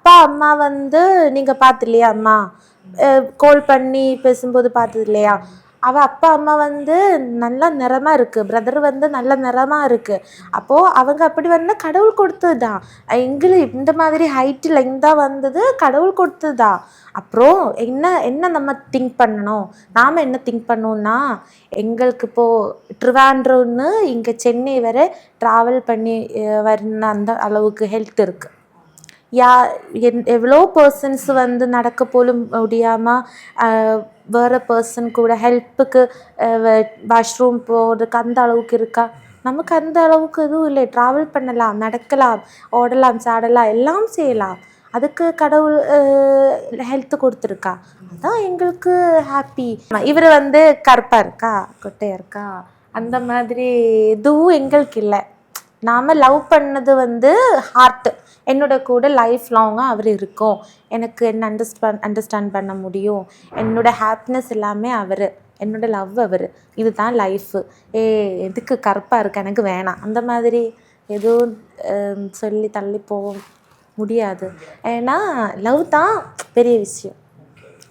அப்பா அம்மா வந்து நீங்கள் பார்த்து இல்லையா அம்மா கால் பண்ணி பேசும்போது பார்த்தது இல்லையா, அவள் அப்பா அம்மா வந்து நல்ல நிறமாக இருக்குது, பிரதர் வந்து நல்ல நிறமாக இருக்குது. அப்போது அவங்க அப்படி வந்து கடவுள் கொடுத்தது தான். எங்களுக்கு இந்த மாதிரி ஹைட்டு லெங்காக வந்தது கடவுள் கொடுத்தது தான். அப்புறம் என்ன என்ன நம்ம திங்க் பண்ணணும், நாம் என்ன திங்க் பண்ணோம்னா, எங்களுக்கு இப்போது ட்ரிவாண்ட்ரம்னு இங்கே சென்னை வரை ட்ராவல் பண்ணி வரணும், அந்த அளவுக்கு ஹெல்த் இருக்குது. எவ்வளோ பர்சன்ஸ் வந்து நடக்க போலும் முடியாமல் வேறு பர்சன் கூட ஹெல்ப்புக்கு வாஷ்ரூம் போகிறதுக்கு அந்த அளவுக்கு இருக்கா. நமக்கு அந்த அளவுக்கு எதுவும் இல்லை. ட்ராவல் பண்ணலாம், நடக்கலாம், ஓடலாம், சாடலாம், எல்லாம் செய்யலாம். அதுக்கு கடவுள் ஹெல்த்து கொடுத்துருக்கா. அதான் எங்களுக்கு ஹாப்பி. இவர் வந்து கருப்பாக இருக்கா, கொட்டையாக இருக்கா, அந்த மாதிரி எதுவும் எங்களுக்கு இல்லை. நாம் லவ் பண்ணது வந்து ஹார்ட்டு. என்னோட கூட லைஃப் லாங்காக அவர் இருக்கும், எனக்கு என்ன அண்டர்ஸ்டாண்ட் பண்ண முடியும், என்னோடய ஹாப்பினஸ் எல்லாமே அவர், என்னோட லவ் அவர், இதுதான் லைஃபு. எதுக்கு கருப்பாக இருக்கு, எனக்கு வேணாம், அந்த மாதிரி எதுவும் சொல்லி தள்ளி போக முடியாது. ஏன்னா லவ் தான் பெரிய விஷயம்.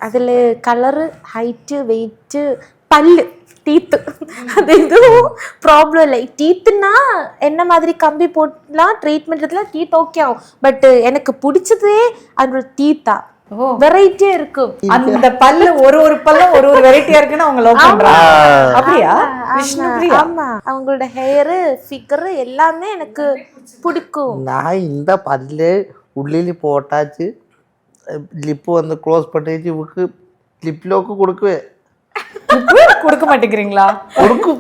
அதில் கலரு, ஹைட்டு, வெயிட்டு, பல்லு, டீத்து, அது எதுவும் ப்ராப்ளம் இல்லை. டீத்துனா என்ன மாதிரி கம்பி போட்டுலாம் ட்ரீட்மெண்ட் எடுத்துலாம் டீத் ஓகே ஆகும். பட் எனக்கு பிடிச்சதே அதோட டீத்தா, வெரைட்டியா இருக்கும். அந்த பல்லு ஒரு பல்லும் ஒரு வெரைட்டியா இருக்குன்னு அவங்க லவ் பண்றாங்க. அப்படியா? ஆமா, அவங்களோட ஹேரு, ஃபிகர் எல்லாமே எனக்கு பிடிக்கும். நான் இந்த பல்லு உள்ளில் போட்டாச்சு, லிப்பு வந்து க்ளோஸ் பண்ணிச்சு, இவருக்கு லிப் லோக்கு கொடுக்குவேன். கொடுக்க மாட்டேங்கிறீங்களா? கொடுக்கும்.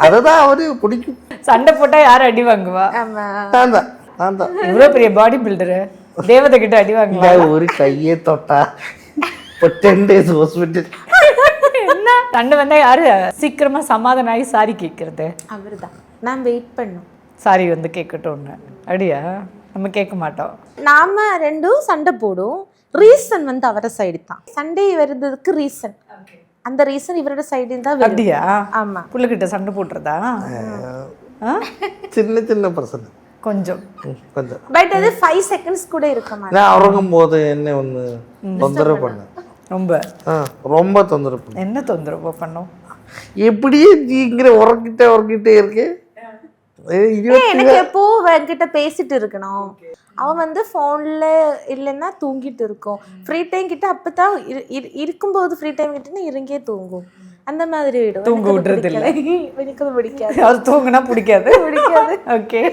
அதுதான் அவரு பிடிக்கும். சண்டை போட்டா யாரும் அடி வாங்குவா? இவ்வளோ பெரிய பாடி பில்டரு தேவதை கிட்ட அடி வாங்குவா? ஒரு கையே தொட்டா 10 days ஹாஸ்பிட்டல். என்ன சண்டை வந்தா யாரு சீக்கிரமா சமாதானம் ஆகி சாரி கேட்கறது? அவர் தான். நான் வெயிட் பண்ணோம், சாரி வந்து கேட்கட்டும்னு. அப்படியா? நம்ம கேட்க மாட்டோம். நாம ரெண்டும் சண்டை போடும். ரீசன் வந்து அவரோட சைடு தான். சண்டை வருதுக்கு ரீசன், அந்த ரீசன் இவரோட சைடு தான். அப்படியா? ஆமா. புள்ளிக்கிட்ட சண்டை போட்டுறதா? சின்ன பிரச்சனை கொஞ்சம். பட் அது 5 seconds கூட இருக்க மாட்டேன். நான் உறங்கும் போது என்ன ஒன்று தொந்தரவு பண்ண, ரொம்ப தொந்தரவு பண்ண. என்ன தொந்தரவு பண்ணோம்? எப்படியே நீங்கிற உறங்கிட்டே இருக்கு. எனக்கு எப்போ என்கிட்ட பேசிட்டு இருக்கணும். அவன் வந்து ஃபோன்ல இல்லைன்னா தூங்கிட்டு இருக்கும். ஃப்ரீ டைம் கிட்ட அப்பதான் இருக்கும்போது ஃப்ரீ டைம் கிட்டனா இறங்கே தூங்கும். அந்த மாதிரி தூங்க விடுறது இல்லை. எனக்கு பிடிக்காது. அது தூங்கினா பிடிக்காது. பிடிக்காது. ஓகே.